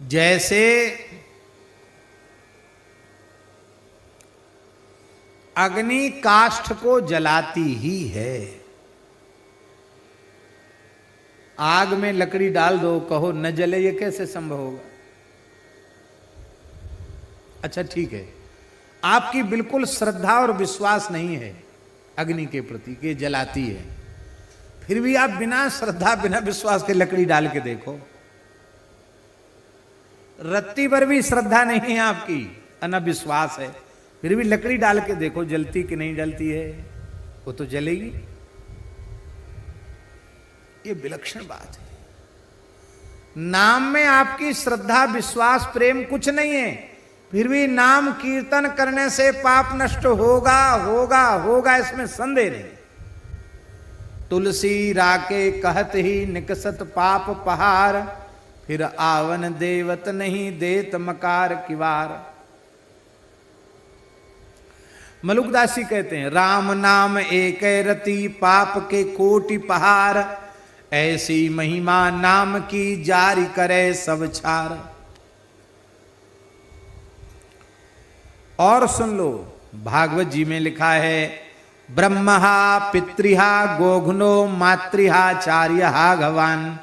जैसे अग्नि काष्ठ को जलाती ही है। आग में लकड़ी डाल दो, कहो न जले, ये कैसे संभव होगा? अच्छा ठीक है, आपकी बिल्कुल श्रद्धा और विश्वास नहीं है अग्नि के प्रति कि जलाती है, फिर भी आप बिना श्रद्धा बिना विश्वास के लकड़ी डाल के देखो, रत्ती पर भी श्रद्धा नहीं है आपकी, अनविश्वास है, फिर भी लकड़ी डाल के देखो जलती कि नहीं जलती है, वो तो जलेगी। ये विलक्षण बात है। नाम में आपकी श्रद्धा विश्वास प्रेम कुछ नहीं है, फिर भी नाम कीर्तन करने से पाप नष्ट होगा होगा होगा, इसमें संदेह नहीं। तुलसी राके कहत ही निकसत पाप पहार, फिर आवन देवत नहीं देत मकार किवार। मलुकदासी कहते हैं, राम नाम एक रति पाप के कोटि पहार, ऐसी महिमा नाम की जारी करे सब छार। और सुन लो, भागवत जी में लिखा है, ब्रह्महा पितृहा गोघ्नो मातृहा चार्यहा भगवान,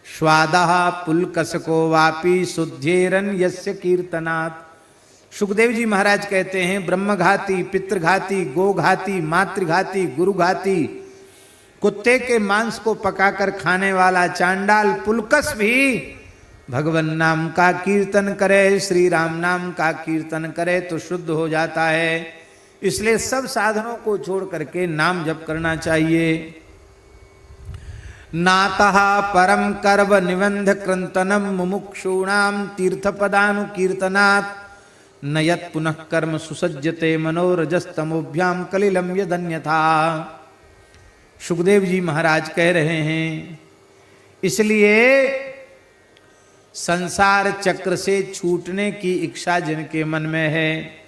स्वादः पुलकसको वापी शुद्धेरन यस्य कीर्तनात्। सुखदेव जी महाराज कहते हैं, ब्रह्मघाती, पितृघाती, गोघाती, मातृघाती, गुरुघाती, कुत्ते के मांस को पकाकर खाने वाला चांडाल पुलकस भी भगवान नाम का कीर्तन करे, श्री राम नाम का कीर्तन करे तो शुद्ध हो जाता है। इसलिए सब साधनों को छोड़ करके नाम जप करना चाहिए। नातः परम कर्व निबंध कृंतनम मुमुक्षूणाम तीर्थपदानुकीर्तनात्, न यत् पुनः कर्म सुसज्जते मनोरजस्तमोभ्याम कलिलम यदन्यथा। सुखदेव जी महाराज कह रहे हैं, इसलिए संसार चक्र से छूटने की इच्छा जिनके मन में है,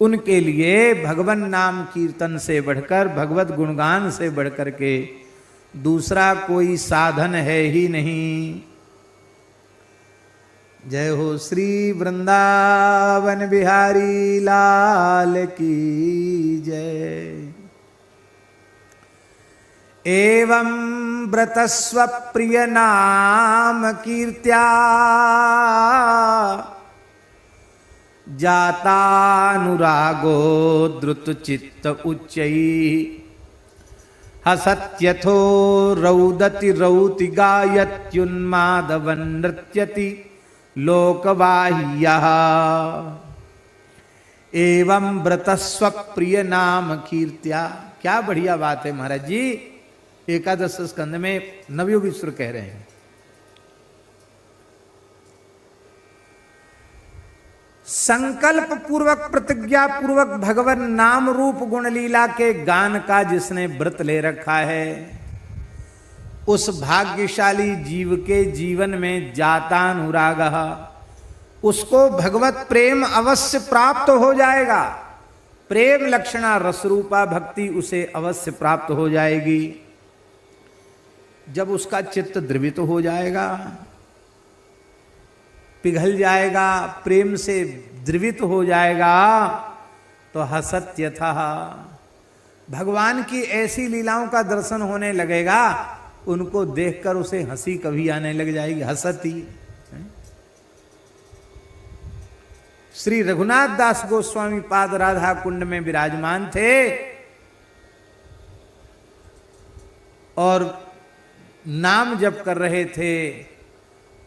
उनके लिए भगवान नाम कीर्तन से बढ़कर, भगवत गुणगान से बढ़कर के दूसरा कोई साधन है ही नहीं। जय हो श्री वृंदावन बिहारी लाल की जय। एवं व्रतस्व प्रिय नाम कीर्त्या, जातानुरागो द्रुत चित्त उच्चैः, हसत्यथो रौदति रौति गायत्युन्मादवन् नृत्यति लोकबाह्यः। एवं व्रतस्व प्रिय नाम कीर्त्या। क्या बढ़िया बात है महाराज जी, एकादश स्कंद में नवयोगीश्वर कह रहे हैं, संकल्प पूर्वक प्रतिज्ञा पूर्वक भगवान नाम रूप गुण लीला के गान का जिसने व्रत ले रखा है, उस भाग्यशाली जीव के जीवन में जातानुरागः, उसको भगवत प्रेम अवश्य प्राप्त हो जाएगा। प्रेम लक्षणा रसरूपा भक्ति उसे अवश्य प्राप्त हो जाएगी। जब उसका चित्त द्रवित हो जाएगा, पिघल जाएगा, प्रेम से द्रवित हो जाएगा, तो हसत्यथा, भगवान की ऐसी लीलाओं का दर्शन होने लगेगा, उनको देखकर उसे हंसी कभी आने लग जाएगी। हसती श्री रघुनाथ दास गोस्वामी पाद राधा कुंड में विराजमान थे और नाम जप कर रहे थे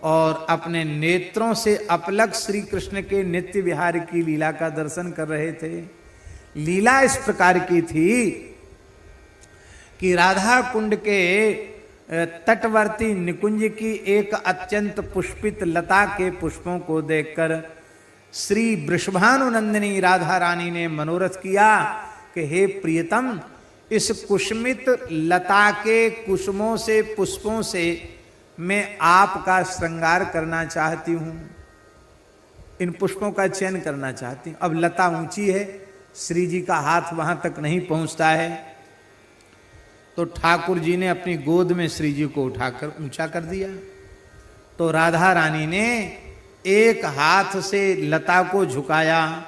और अपने नेत्रों से अपलक श्री कृष्ण के नित्य विहार की लीला का दर्शन कर रहे थे। लीला इस प्रकार की थी कि राधा कुंड के तटवर्ती निकुंज की एक अत्यंत पुष्पित लता के पुष्पों को देखकर श्री वृषभानुनंदिनी राधा रानी ने मनोरथ किया कि हे प्रियतम, इस कुसुमित लता के कुसुमों से, पुष्पों से मैं आपका श्रृंगार करना चाहती हूं, इन पुष्पों का चयन करना चाहती हूं। अब लता ऊंची है, श्री जी का हाथ वहां तक नहीं पहुंचता है, तो ठाकुर जी ने अपनी गोद में श्री जी को उठाकर ऊंचा कर दिया। तो राधा रानी ने एक हाथ से लता को झुकाया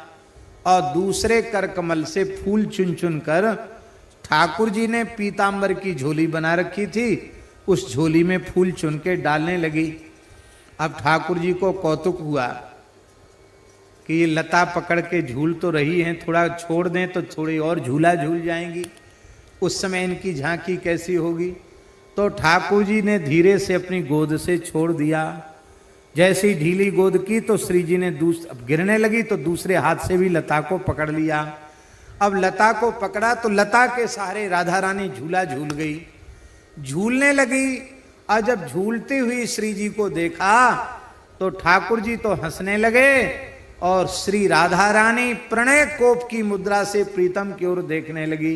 और दूसरे कर कमल से फूल चुन चुन कर ठाकुर जी ने पीतांबर की झोली बना रखी थी, उस झोली में फूल चुन के डालने लगी। अब ठाकुर जी को कौतुक हुआ कि ये लता पकड़ के झूल तो रही हैं, थोड़ा छोड़ दें तो थोड़ी और झूला झूल जाएंगी, उस समय इनकी झांकी कैसी होगी। तो ठाकुर जी ने धीरे से अपनी गोद से छोड़ दिया। जैसे ही ढीली गोद की तो श्री जी ने गिरने लगी तो दूसरे हाथ से भी लता को पकड़ लिया। अब लता को पकड़ा तो लता के सहारे राधा रानी झूला झूल गई, झूलने लगी। और जब झूलती हुई श्री जी को देखा तो ठाकुर जी तो हंसने लगे और श्री राधा रानी प्रणय कोप की मुद्रा से प्रीतम की ओर देखने लगी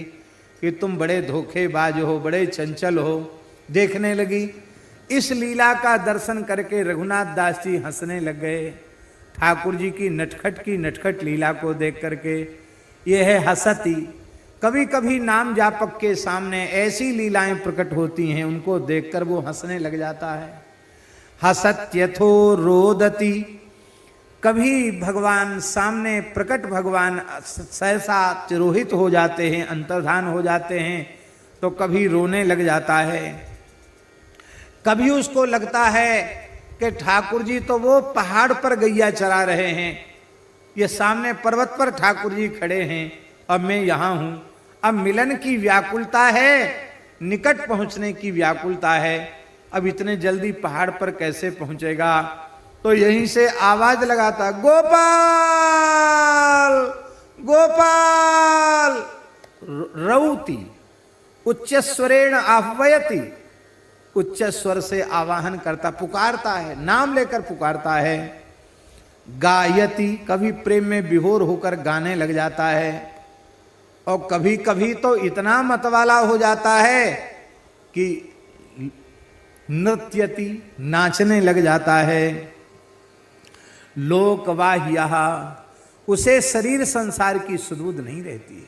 कि तुम बड़े धोखेबाज हो, बड़े चंचल हो, देखने लगी। इस लीला का दर्शन करके रघुनाथ दास जी हंसने लग गए ठाकुर जी की नटखट लीला को देख करके। ये है हसती। कभी कभी नाम जापक के सामने ऐसी लीलाएं प्रकट होती हैं, उनको देखकर वो हंसने लग जाता है। हसत्यथो रोदती, कभी भगवान सामने प्रकट भगवान सहसा तिरोहित हो जाते हैं, अंतर्धान हो जाते हैं, तो कभी रोने लग जाता है। कभी उसको लगता है कि ठाकुर जी तो वो पहाड़ पर गैया चरा रहे हैं, ये सामने पर्वत पर ठाकुर जी खड़े हैं और मैं यहाँ हूं। अब मिलन की व्याकुलता है, निकट पहुंचने की व्याकुलता है, अब इतने जल्दी पहाड़ पर कैसे पहुंचेगा। तो यहीं से आवाज लगाता, गोपाल गोपाल रौती, उच्च स्वरेण आह्वयति, उच्च स्वर से आवाहन करता, पुकारता है, नाम लेकर पुकारता है। गायति, कभी प्रेम में विभोर होकर गाने लग जाता है, और कभी कभी तो इतना मतवाला हो जाता है कि नृत्यति, नाचने लग जाता है। लोकवाह्यः, उसे शरीर संसार की सुधबुध नहीं रहती है,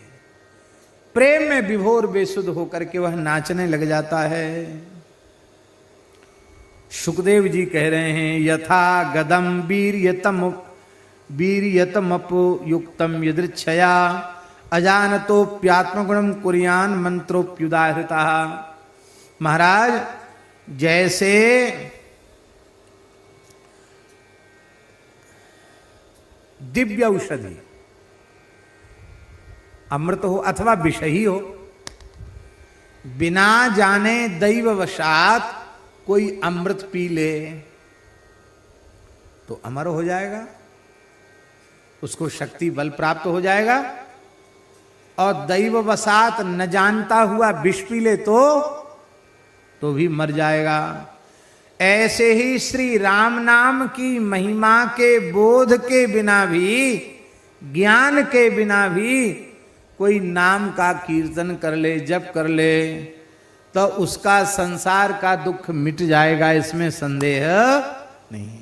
प्रेम में विभोर बेसुध होकर के वह नाचने लग जाता है। सुखदेव जी कह रहे हैं, यथा गदम वीर्यतमयुक्तम यदृच्छया अजानतोप्यात्मगुणम कुर्यान मंत्रोप्युदाहृता। महाराज, जैसे दिव्य औषधि, अमृत हो अथवा विष ही हो, बिना जाने दैववशात कोई अमृत पी ले तो अमर हो जाएगा, उसको शक्ति बल प्राप्त हो जाएगा। और दैववशात न जानता हुआ विष पी ले तो भी मर जाएगा। ऐसे ही श्री राम नाम की महिमा के बोध के बिना भी, ज्ञान के बिना भी कोई नाम का कीर्तन कर ले, जप कर ले, तो उसका संसार का दुख मिट जाएगा, इसमें संदेह नहीं।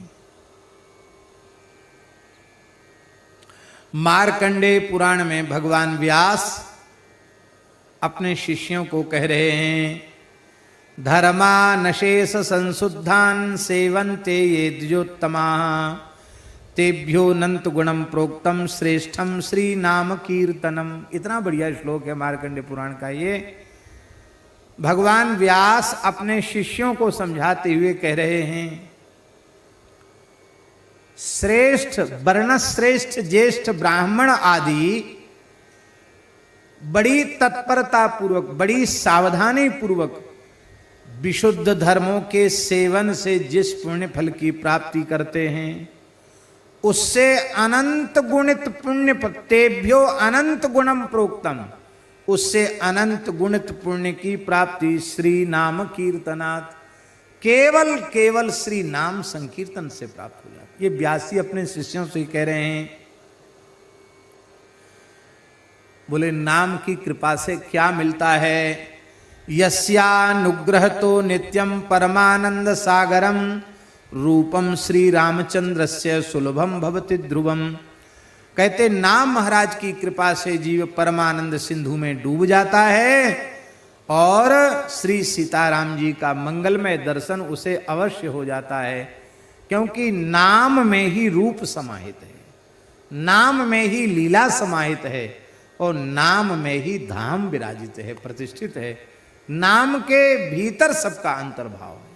मार्कंडे पुराण में भगवान व्यास अपने शिष्यों को कह रहे हैं, धर्मा नशेष संशुद्धान सेवन्ते ये द्विजोत्तमा तेभ्यो नंत गुणम प्रोक्तम श्रेष्ठम श्री नाम कीर्तनम। इतना बढ़िया श्लोक है मार्कंडे पुराण का ये। भगवान व्यास अपने शिष्यों को समझाते हुए कह रहे हैं, श्रेष्ठ वर्णश्रेष्ठ ज्येष्ठ ब्राह्मण आदि बड़ी तत्परता पूर्वक, बड़ी सावधानी पूर्वक विशुद्ध धर्मों के सेवन से जिस पुण्य फल की प्राप्ति करते हैं, उससे अनंत गुणित पुण्य, तेभ्यो अनंत गुणम प्रोक्तम, उससे अनंत गुणित पुण्य की प्राप्ति श्री नाम कीर्तनात्, केवल श्री नाम संकीर्तन से प्राप्त हो जाती। ये व्यासी अपने शिष्यों से कह रहे हैं। बोले नाम की कृपा से क्या मिलता है? यस्यानुग्रह तो नित्यम परमानंद सागरम रूपम श्री रामचंद्रस्य सुलभम भवति ध्रुवम। कहते नाम महाराज की कृपा से जीव परमानंद सिंधु में डूब जाता है और श्री सीताराम जी का मंगलमय दर्शन उसे अवश्य हो जाता है। क्योंकि नाम में ही रूप समाहित है, नाम में ही लीला समाहित है और नाम में ही धाम विराजित है, प्रतिष्ठित है। नाम के भीतर सबका अंतर्भाव है।